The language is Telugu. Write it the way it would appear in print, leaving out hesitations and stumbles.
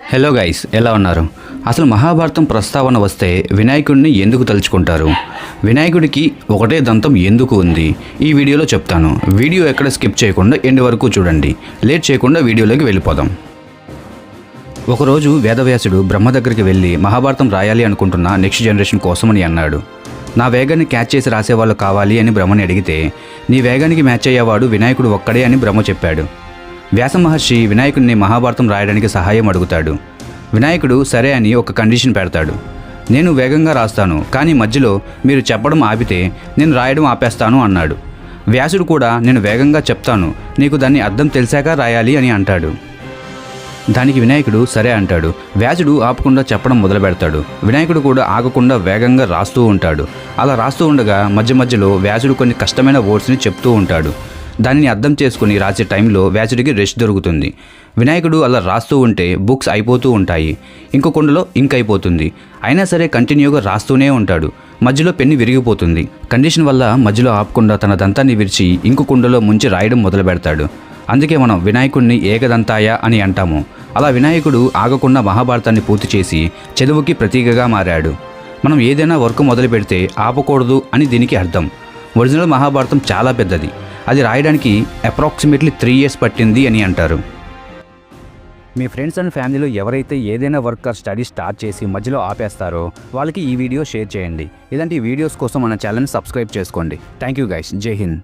హలో గైస్, ఎలా ఉన్నారు? అసలు మహాభారతం ప్రస్తావన వస్తే వినాయకుడిని ఎందుకు తలుచుకుంటారు? వినాయకుడికి ఒకటే దంతం ఎందుకు ఉంది? ఈ వీడియోలో చెప్తాను. వీడియో ఎక్కడ స్కిప్ చేయకుండా ఎండ్ వరకు చూడండి. లేట్ చేయకుండా వీడియోలోకి వెళ్ళిపోదాం. ఒకరోజు వేదవ్యాసుడు బ్రహ్మ దగ్గరికి వెళ్ళి మహాభారతం రాయాలి అనుకుంటున్న నెక్స్ట్ జనరేషన్ కోసమని అన్నాడు. నా వేగాన్ని క్యాచ్ చేసి రాసేవాళ్ళు కావాలి అని బ్రహ్మని అడిగితే, నీ వేగానికి మ్యాచ్ అయ్యేవాడు వినాయకుడు ఒక్కడే అని బ్రహ్మ చెప్పాడు. వ్యాస మహర్షి వినాయకుడిని మహాభారతం రాయడానికి సహాయం అడుగుతాడు. వినాయకుడు సరే అని ఒక కండిషన్ పెడతాడు. నేను వేగంగా రాస్తాను, కానీ మధ్యలో మీరు చెప్పడం ఆపితే నేను రాయడం ఆపేస్తాను అన్నాడు. వ్యాసుడు కూడా నేను వేగంగా చెప్తాను, నీకు దాన్ని అర్థం తెలిసాక రాయాలి అని అంటాడు. దానికి వినాయకుడు సరే అంటాడు. వ్యాసుడు ఆపకుండా చెప్పడం మొదలు పెడతాడు. వినాయకుడు కూడా ఆగకుండా వేగంగా రాస్తూ ఉంటాడు. అలా రాస్తూ ఉండగా మధ్య మధ్యలో వ్యాసుడు కొన్ని కష్టమైన వర్డ్స్ని చెప్తూ ఉంటాడు. దానిని అర్థం చేసుకుని రాసే టైంలో వ్యాసుడికి రెస్ట్ దొరుకుతుంది. వినాయకుడు అలా రాస్తూ ఉంటే బుక్స్ అయిపోతూ ఉంటాయి. ఇంకో కుండలో ఇంక్ అయిపోతుంది. అయినా సరే కంటిన్యూగా రాస్తూనే ఉంటాడు. మధ్యలో పెన్ను విరిగిపోతుంది. కండిషన్ వల్ల మధ్యలో ఆపకుండా తన దంతాన్ని విరిచి ఇంకో కుండలో ముంచి రాయడం మొదలు పెడతాడు. అందుకే మనం వినాయకుడిని ఏకదంతాయ అని అంటాము. అలా వినాయకుడు ఆగకుండా మహాభారతాన్ని పూర్తి చేసి చదువుకి ప్రతీకగా మారాడు. మనం ఏదైనా వర్క్ మొదలు పెడితే ఆపకూడదు అని దీనికి అర్థం. ఒరిజినల్ మహాభారతం చాలా పెద్దది. అది రాయడానికి అప్రాక్సిమేట్లీ 3 years పట్టింది అని అంటారు. మీ ఫ్రెండ్స్ అండ్ ఫ్యామిలీలో ఎవరైతే ఏదైనా వర్క్ ఆర్ స్టడీ స్టార్ట్ చేసి మధ్యలో ఆపేస్తారో వాళ్ళకి ఈ వీడియో షేర్ చేయండి. ఇలాంటి వీడియోస్ కోసం మన ఛానల్ని సబ్స్క్రైబ్ చేసుకోండి. Thank you guys. జై హింద్.